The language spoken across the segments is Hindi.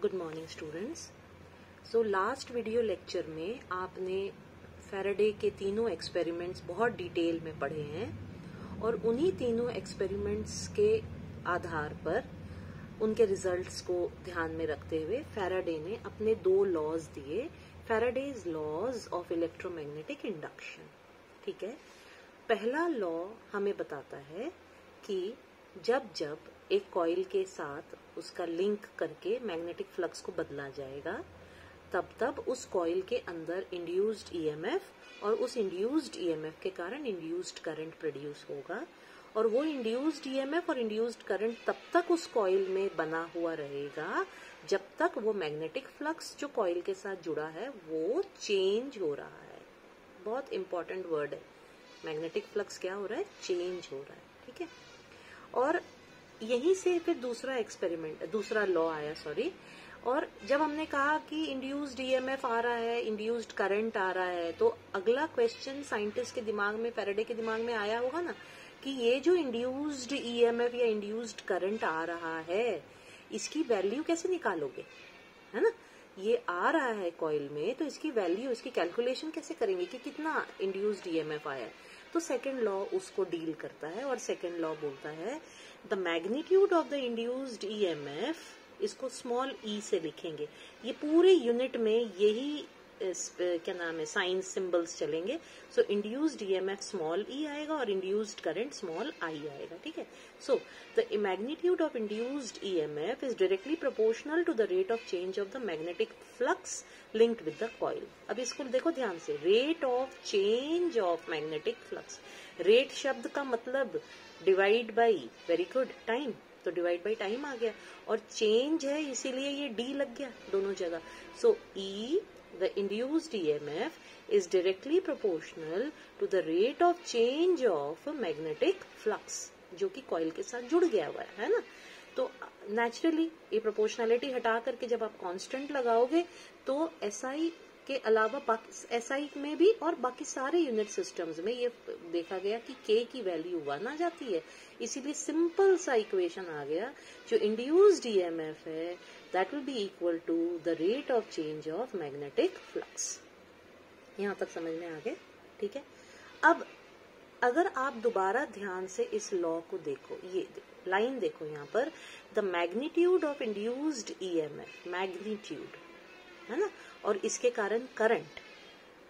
Good morning students. So last video lecture में आपने फैराडे के तीनों एक्सपेरिमेंट्स बहुत डिटेल में पढ़े हैं और उन्हीं तीनों एक्सपेरिमेंट्स के आधार पर उनके रिजल्ट्स को ध्यान में रखते हुए फैराडे ने अपने दो लॉज दिए, Faraday's laws of electromagnetic induction. ठीक है, पहला लॉ हमें बताता है कि जब जब एक कॉइल के साथ उसका लिंक करके मैग्नेटिक फ्लक्स को बदला जाएगा तब तब उस कॉइल के अंदर इंड्यूस्ड ईएमएफ और उस इंड्यूस्ड ईएमएफ के कारण इंड्यूस्ड करंट प्रोड्यूस होगा और वो इंड्यूस्ड ईएमएफ और इंड्यूस्ड करंट तब तक उस कॉइल में बना हुआ रहेगा जब तक वो मैग्नेटिक फ्लक्स जो कॉइल के साथ जुड़ा है वो चेंज हो रहा है। बहुत इंपॉर्टेंट वर्ड है, मैग्नेटिक फ्लक्स क्या हो रहा है, चेंज हो रहा है। ठीक है, और यहीं से फिर दूसरा लॉ आया और जब हमने कहा कि इंड्यूस्ड ईएमएफ आ रहा है, इंड्यूस्ड करंट आ रहा है, तो अगला क्वेश्चन साइंटिस्ट के दिमाग में, फैराडे के दिमाग में आया होगा ना कि ये जो इंड्यूस्ड ईएमएफ या इंड्यूस्ड करंट आ रहा है इसकी वैल्यू कैसे निकालोगे, है ना। ये आ रहा है कॉइल में तो इसकी वैल्यू, इसकी कैलकुलेशन कैसे करेंगे कि कितना इंड्यूस्ड ईएमएफ आया है। तो सेकंड लॉ उसको डील करता है और सेकंड लॉ बोलता है the magnitude of the induced EMF, इसको स्मॉल ई से लिखेंगे। ये पूरे यूनिट में यही क्या नाम है, साइंस सिंबल्स चलेंगे। So induced EMF small e आएगा और इंड्यूस्ड करंट स्मॉल आई आएगा। ठीक है, so the magnitude of induced EMF is directly proportional to the rate of change of the magnetic flux linked with the coil. अब इसको देखो ध्यान से, rate of change of magnetic flux. Rate शब्द का मतलब divide by, very good, time, तो डिवाइड बाई टाइम आ गया और चेंज है इसीलिए ये डी लग गया दोनों जगह। सो ई, the induced EMF is directly proportional to the rate of change of magnetic flux, जो कि कॉइल के साथ जुड़ गया हुआ है ना। तो नेचुरली ये प्रोपोर्शनैलिटी हटा करके जब आप कांस्टेंट लगाओगे तो SI के अलावा SI में भी और बाकी सारे यूनिट सिस्टम्स में ये देखा गया कि K की वैल्यू 1 आ जाती है। इसीलिए सिंपल सा इक्वेशन आ गया, जो इंड्यूस्ड EMF है that will be equal to the rate of change of magnetic flux। यहां तक समझ में आ गए। ठीक है, अब अगर आप दोबारा ध्यान से इस लॉ को देखो, ये लाइन देखो यहाँ पर, the magnitude of induced EMF, magnitude है ना, और इसके कारण करंट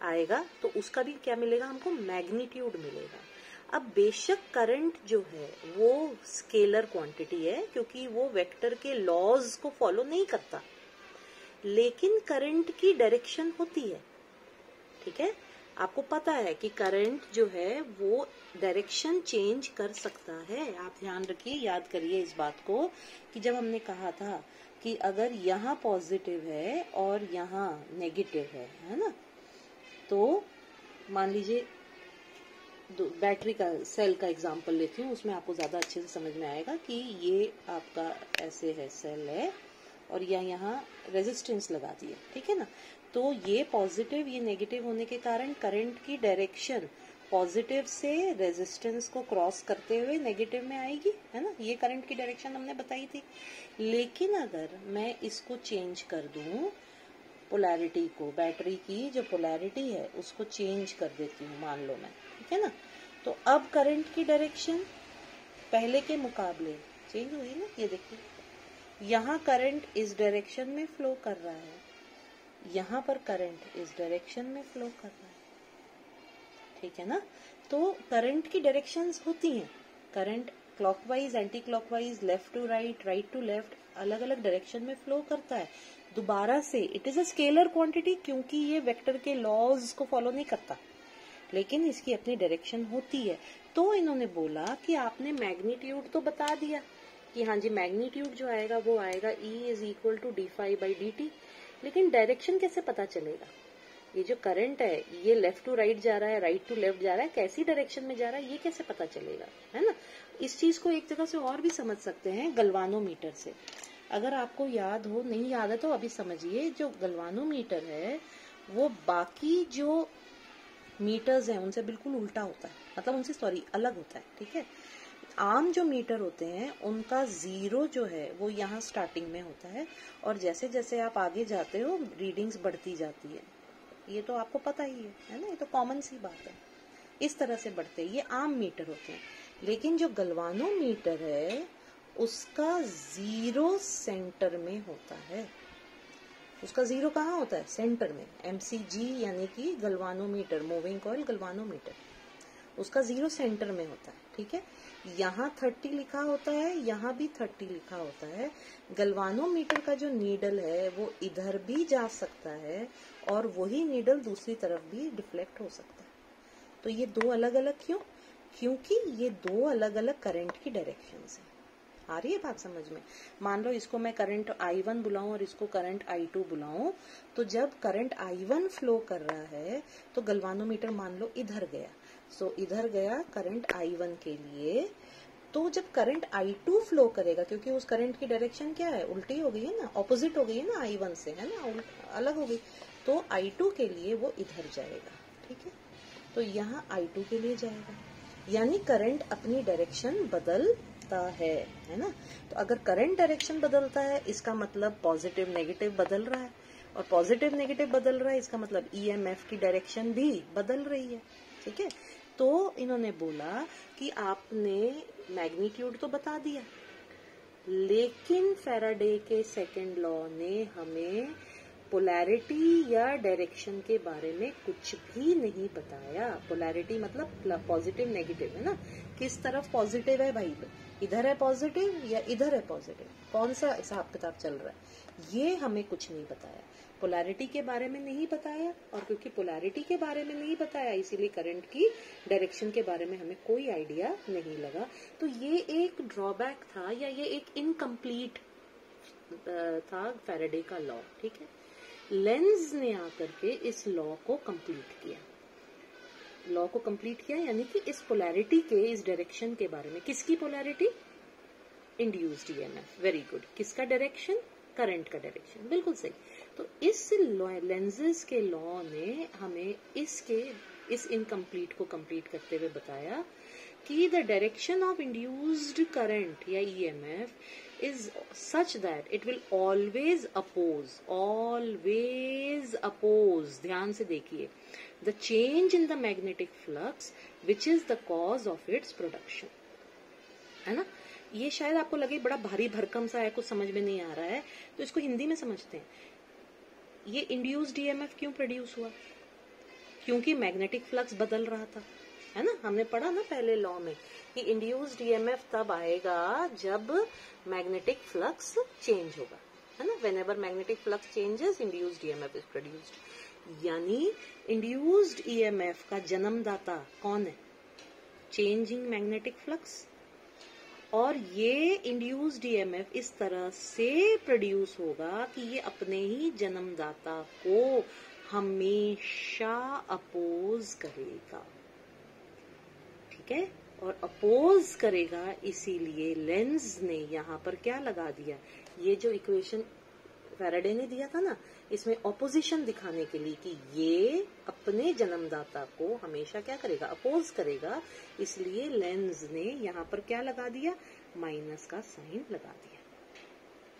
आएगा तो उसका भी क्या मिलेगा हमको, मैग्नीट्यूड मिलेगा। अब बेशक करंट जो है वो स्केलर क्वांटिटी है क्योंकि वो वेक्टर के लॉज को फॉलो नहीं करता, लेकिन करंट की डायरेक्शन होती है। ठीक है, आपको पता है कि करंट जो है वो डायरेक्शन चेंज कर सकता है। आप ध्यान रखिए, याद करिए इस बात को कि जब हमने कहा था कि अगर यहाँ पॉजिटिव है और यहाँ नेगेटिव है ना, तो मान लीजिए बैटरी का सेल का एग्जांपल लेती हूँ, उसमें आपको ज्यादा अच्छे से समझ में आएगा कि ये आपका ऐसे है, सेल है और यहाँ रेजिस्टेंस लगा दिया। ठीक है ना, तो ये पॉजिटिव ये नेगेटिव होने के कारण करंट की डायरेक्शन पॉजिटिव से रेजिस्टेंस को क्रॉस करते हुए नेगेटिव में आएगी, है ना। ये करंट की डायरेक्शन हमने बताई थी। लेकिन अगर मैं इसको चेंज कर दूं, पोलैरिटी को, बैटरी की जो पोलैरिटी है उसको चेंज कर देती हूँ मान लो मैं, ठीक है ना, तो अब करंट की डायरेक्शन पहले के मुकाबले चेंज हुई ना। ये देखिए, यहाँ करंट इस डायरेक्शन में फ्लो कर रहा है, यहाँ पर करंट इस डायरेक्शन में फ्लो कर रहा है। ठीक है ना, तो करंट की डायरेक्शंस होती हैं, current clockwise, anti clockwise, left to right, right to left, अलग अलग डायरेक्शन में फ्लो करता है। दोबारा से it is a scalar quantity क्योंकि ये वेक्टर के लॉज को फॉलो नहीं करता, लेकिन इसकी अपनी डायरेक्शन होती है। तो इन्होंने बोला कि आपने मैग्नीट्यूड तो बता दिया कि हाँ जी मैग्नीट्यूड जो आएगा वो आएगा E is equal to d∅/dt, लेकिन डायरेक्शन कैसे पता चलेगा। ये जो करंट है ये लेफ्ट टू राइट जा रहा है, राइट टू लेफ्ट जा रहा है, कैसी डायरेक्शन में जा रहा है ये कैसे पता चलेगा, है ना। इस चीज को एक जगह से और भी समझ सकते हैं, गलवानोमीटर से। अगर आपको याद हो, नहीं याद है तो अभी समझिए, जो गलवानोमीटर है वो बाकी जो मीटर्स हैं उनसे बिल्कुल उल्टा होता है, मतलब उनसे अलग होता है। ठीक है, आम जो मीटर होते हैं उनका जीरो जो है वो यहाँ स्टार्टिंग में होता है, और जैसे जैसे आप आगे जाते हो रीडिंग्स बढ़ती जाती है। ये तो आपको पता ही है ना, ये तो कॉमन सी बात है। इस तरह से बढ़ते हैं, ये आम मीटर होते हैं। लेकिन जो गलवानोमीटर है उसका जीरो सेंटर में होता है। उसका जीरो कहाँ होता है? सेंटर में। MCG यानी कि गलवानोमीटर, मूविंग कॉइल गलवानोमीटर, उसका जीरो सेंटर में होता है। ठीक है, यहाँ 30 लिखा होता है, यहाँ भी 30 लिखा होता है। गलवानोमीटर का जो नीडल है वो इधर भी जा सकता है और वही नीडल दूसरी तरफ भी डिफ्लेक्ट हो सकता है। तो ये दो अलग अलग क्यों? क्योंकि ये दो अलग अलग करंट की डायरेक्शन है। आ रही है बात समझ में? मान लो इसको मैं करंट I1 बुलाऊं और इसको करंट I2 बुलाऊं, तो जब करंट I1 फ्लो कर रहा है तो गलवानोमीटर मान लो इधर गया, सो इधर गया करंट I1 के लिए। तो जब करंट I2 फ्लो करेगा, क्योंकि उस करंट की डायरेक्शन क्या है? उल्टी हो गई है ना, ऑपोजिट हो गई है ना I1 से, है ना, अलग हो गई। तो I2 के लिए वो इधर जाएगा। ठीक है, तो यहाँ I2 के लिए जाएगा, यानी करंट अपनी डायरेक्शन बदलता है ना। तो अगर करंट डायरेक्शन बदलता है इसका मतलब पॉजिटिव नेगेटिव बदल रहा है, और पॉजिटिव नेगेटिव बदल रहा है इसका मतलब EMF की डायरेक्शन भी बदल रही है। ठीक है, तो इन्होंने बोला कि आपने मैग्नीट्यूड तो बता दिया, लेकिन फैराडे के सेकंड लॉ ने हमें पोलैरिटी या डायरेक्शन के बारे में कुछ भी नहीं बताया। पोलैरिटी मतलब पॉजिटिव नेगेटिव, है ना, किस तरफ पॉजिटिव है भाई, इधर है पॉजिटिव या इधर है पॉजिटिव, कौन सा हिसाब किताब चल रहा है, ये हमें कुछ नहीं बताया। पोलैरिटी के बारे में नहीं बताया, और क्योंकि पोलैरिटी के बारे में नहीं बताया इसीलिए करंट की डायरेक्शन के बारे में हमें कोई आइडिया नहीं लगा। तो ये एक ड्रॉबैक था, या ये एक इनकम्प्लीट था फैराडे का लॉ। ठीक है, लेंज ने आकर के इस लॉ को कंप्लीट किया। लॉ को कंप्लीट किया यानी कि इस पोलैरिटी के, इस डायरेक्शन के बारे में। किसकी polarity? Induced EMF। Very good. किसका डायरेक्शन? करंट का डायरेक्शन। बिल्कुल सही। तो इस लेंजेस के लॉ ने हमें इस इनकम्प्लीट को कंप्लीट करते हुए बताया कि the direction of induced current या EMF is such that it will always oppose, ध्यान से देखिए, the change in the magnetic flux which is the cause of its production, है ना। ये शायद आपको लगे बड़ा भारी भरकम सा है, कुछ समझ में नहीं आ रहा है, तो इसको हिंदी में समझते हैं। ये इंड्यूस्ड EMF क्यों प्रोड्यूस हुआ? क्योंकि मैग्नेटिक फ्लक्स बदल रहा था, है ना। हमने पढ़ा ना पहले लॉ में कि इंड्यूस्ड EMF तब आएगा जब मैग्नेटिक फ्लक्स चेंज होगा, है ना। Whenever magnetic flux changes induced EMF is produced. यानी इंड्यूस्ड EMF का जन्मदाता कौन है? Changing magnetic flux. और ये इंड्यूस्ड EMF इस तरह से प्रोड्यूस होगा कि ये अपने ही जन्मदाता को हमेशा अपोज करेगा। ठीक है, और अपोज करेगा, इसीलिए लेंज ने यहाँ पर क्या लगा दिया? ये जो इक्वेशन फैराडे ने दिया था ना, इसमें ऑपोजिशन दिखाने के लिए कि ये अपने जन्मदाता को हमेशा क्या करेगा? अपोज करेगा। इसलिए लेंज ने यहाँ पर क्या लगा दिया? माइनस का साइन लगा दिया।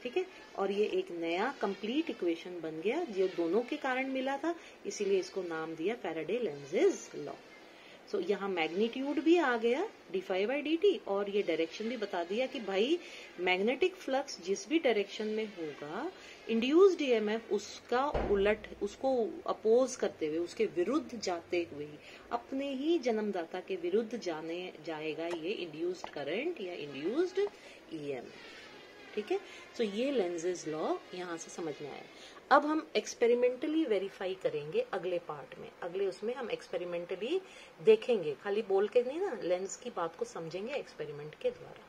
ठीक है, और ये एक नया कंप्लीट इक्वेशन बन गया जो दोनों के कारण मिला था, इसीलिए इसको नाम दिया फैराडे लेंजेस लॉ। सो यहाँ मैग्नीट्यूड भी आ गया d∅dt, और ये डायरेक्शन भी बता दिया कि भाई मैग्नेटिक फ्लक्स जिस भी डायरेक्शन में होगा, इंड्यूस्ड EMF उसका उलट, उसको अपोज करते हुए, उसके विरुद्ध जाते हुए, अपने ही जन्मदाता के विरुद्ध जाएगा ये इंड्यूस्ड करंट या इंड्यूस्ड EMF। ठीक है, सो ये लेंजेस लॉ यहाँ से समझ में आया। अब हम एक्सपेरिमेंटली वेरीफाई करेंगे अगले पार्ट में, अगले उसमें हम एक्सपेरिमेंटली देखेंगे, खाली बोल के नहीं ना, लेंस की बात को समझेंगे एक्सपेरिमेंट के द्वारा।